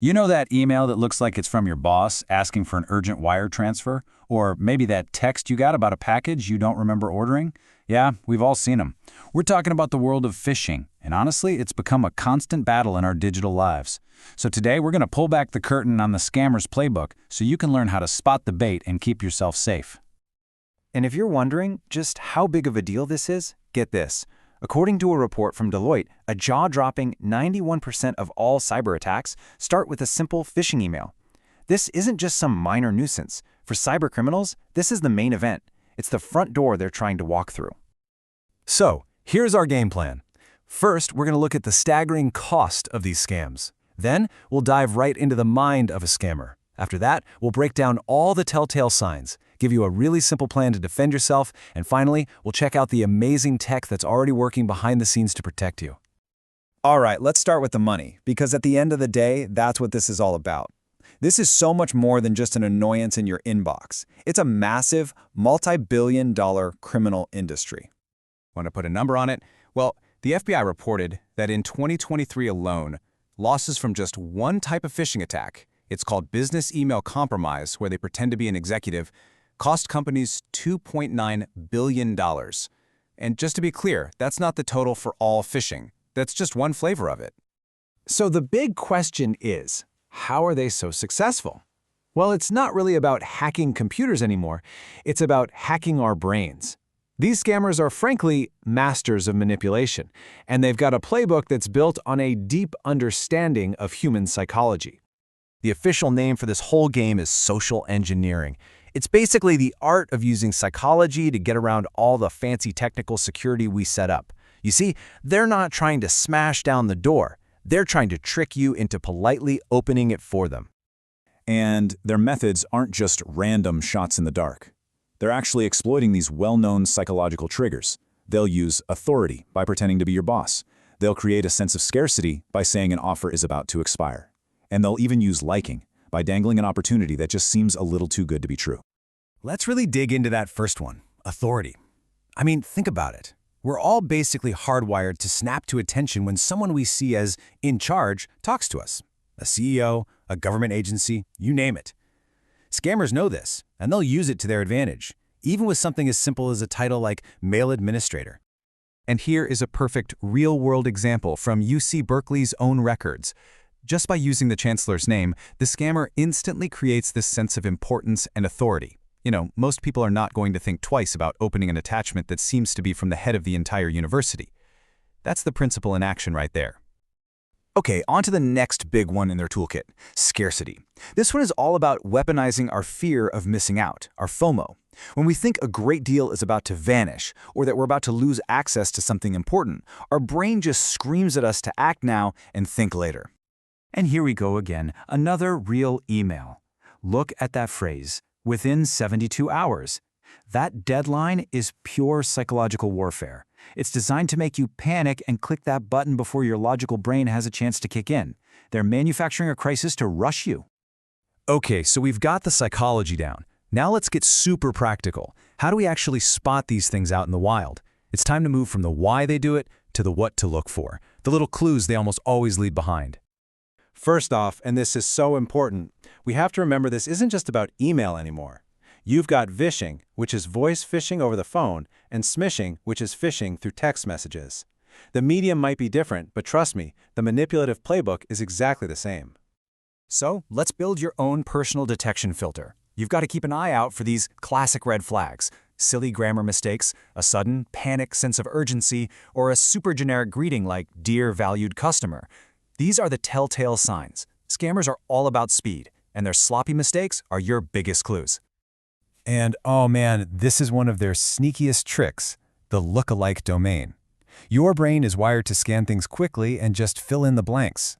You know that email that looks like it's from your boss asking for an urgent wire transfer? Or maybe that text you got about a package you don't remember ordering? Yeah, we've all seen them. We're talking about the world of phishing, and honestly, it's become a constant battle in our digital lives. So today, we're going to pull back the curtain on the scammer's playbook so you can learn how to spot the bait and keep yourself safe. And if you're wondering just how big of a deal this is, get this. According to a report from Deloitte, a jaw-dropping 91% of all cyber attacks start with a simple phishing email. This isn't just some minor nuisance. For cyber criminals, this is the main event. It's the front door they're trying to walk through. So, here's our game plan. First, we're going to look at the staggering cost of these scams. Then, we'll dive right into the mind of a scammer. After that, we'll break down all the telltale signs, give you a really simple plan to defend yourself, and finally, we'll check out the amazing tech that's already working behind the scenes to protect you. All right, let's start with the money, because at the end of the day, that's what this is all about. This is so much more than just an annoyance in your inbox. It's a massive, multi-billion-dollar criminal industry. Want to put a number on it? Well, the FBI reported that in 2023 alone, losses from just one type of phishing attack, it's called business email compromise, where they pretend to be an executive, cost companies $2.9 billion. And just to be clear, that's not the total for all phishing. That's just one flavor of it. So the big question is, how are they so successful? Well, it's not really about hacking computers anymore. It's about hacking our brains. These scammers are frankly masters of manipulation, and they've got a playbook that's built on a deep understanding of human psychology. The official name for this whole game is social engineering. It's basically the art of using psychology to get around all the fancy technical security we set up. You see, they're not trying to smash down the door. They're trying to trick you into politely opening it for them. And their methods aren't just random shots in the dark. They're actually exploiting these well-known psychological triggers. They'll use authority by pretending to be your boss. They'll create a sense of scarcity by saying an offer is about to expire. And they'll even use liking by dangling an opportunity that just seems a little too good to be true. Let's really dig into that first one, authority. I mean, think about it. We're all basically hardwired to snap to attention when someone we see as in charge talks to us. A CEO, a government agency, you name it. Scammers know this, and they'll use it to their advantage, even with something as simple as a title like mail administrator. And here is a perfect real-world example from UC Berkeley's own records. Just by using the chancellor's name, the scammer instantly creates this sense of importance and authority. You know, most people are not going to think twice about opening an attachment that seems to be from the head of the entire university. That's the principle in action right there. Okay, on to the next big one in their toolkit, scarcity. This one is all about weaponizing our fear of missing out, our FOMO. When we think a great deal is about to vanish, or that we're about to lose access to something important, our brain just screams at us to act now and think later. And here we go again, another real email. Look at that phrase, within 72 hours. That deadline is pure psychological warfare. It's designed to make you panic and click that button before your logical brain has a chance to kick in. They're manufacturing a crisis to rush you. Okay, so we've got the psychology down. Now let's get super practical. How do we actually spot these things out in the wild? It's time to move from the why they do it to the what to look for, the little clues they almost always leave behind. First off, and this is so important, we have to remember this isn't just about email anymore. You've got vishing, which is voice phishing over the phone, and smishing, which is phishing through text messages. The medium might be different, but trust me, the manipulative playbook is exactly the same. So, let's build your own personal detection filter. You've got to keep an eye out for these classic red flags, silly grammar mistakes, a sudden panic sense of urgency, or a super generic greeting like "Dear valued customer." These are the telltale signs. Scammers are all about speed, and their sloppy mistakes are your biggest clues. And oh man, this is one of their sneakiest tricks, the look-alike domain. Your brain is wired to scan things quickly and just fill in the blanks.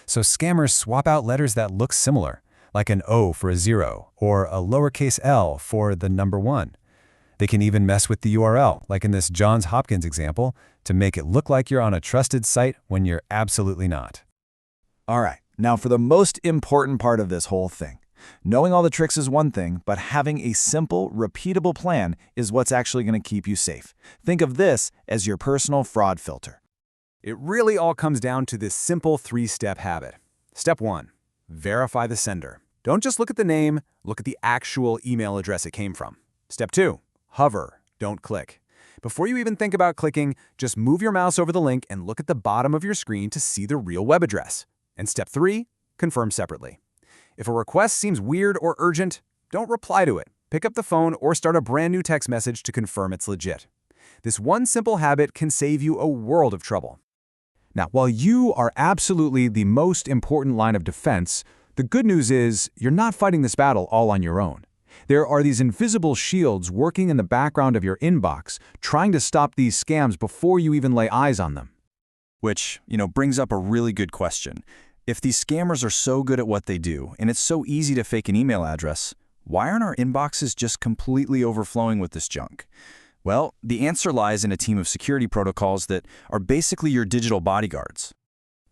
So scammers swap out letters that look similar, like an O for a 0 or a lowercase l for the number 1. They can even mess with the URL, like in this Johns Hopkins example, to make it look like you're on a trusted site when you're absolutely not. All right, now for the most important part of this whole thing. Knowing all the tricks is one thing, but having a simple, repeatable plan is what's actually going to keep you safe. Think of this as your personal fraud filter. It really all comes down to this simple 3-step habit. Step 1. verify the sender. Don't just look at the name, look at the actual email address it came from. Step 2, hover, don't click. Before you even think about clicking, just move your mouse over the link and look at the bottom of your screen to see the real web address. And step 3, confirm separately. If a request seems weird or urgent, don't reply to it. Pick up the phone or start a brand new text message to confirm it's legit. This one simple habit can save you a world of trouble. Now, while you are absolutely the most important line of defense, the good news is you're not fighting this battle all on your own. There are these invisible shields working in the background of your inbox, trying to stop these scams before you even lay eyes on them. Which, brings up a really good question. If these scammers are so good at what they do, and it's so easy to fake an email address, why aren't our inboxes just completely overflowing with this junk? Well, the answer lies in a team of security protocols that are basically your digital bodyguards.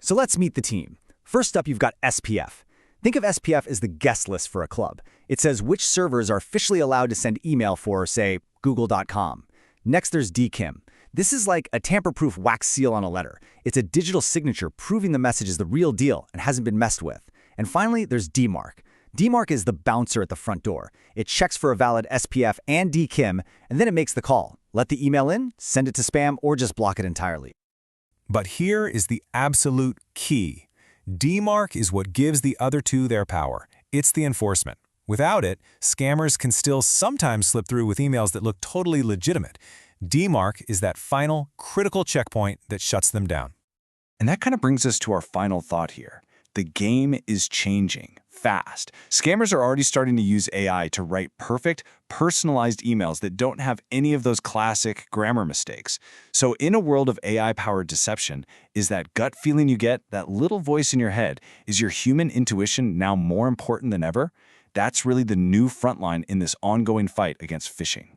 So let's meet the team. First up, you've got SPF. Think of SPF as the guest list for a club. It says which servers are officially allowed to send email for, say, google.com. Next, there's DKIM. This is like a tamper-proof wax seal on a letter. It's a digital signature proving the message is the real deal and hasn't been messed with. And finally, there's DMARC. DMARC is the bouncer at the front door. It checks for a valid SPF and DKIM, and then it makes the call. Let the email in, send it to spam, or just block it entirely. But here is the absolute key. DMARC is what gives the other two their power. It's the enforcement. Without it, scammers can still sometimes slip through with emails that look totally legitimate. DMARC is that final, critical checkpoint that shuts them down. And that kind of brings us to our final thought here. The game is changing fast. Scammers are already starting to use AI to write perfect, personalized emails that don't have any of those classic grammar mistakes. So in a world of AI-powered deception, is that gut feeling you get, that little voice in your head, is your human intuition now more important than ever? That's really the new frontline in this ongoing fight against phishing.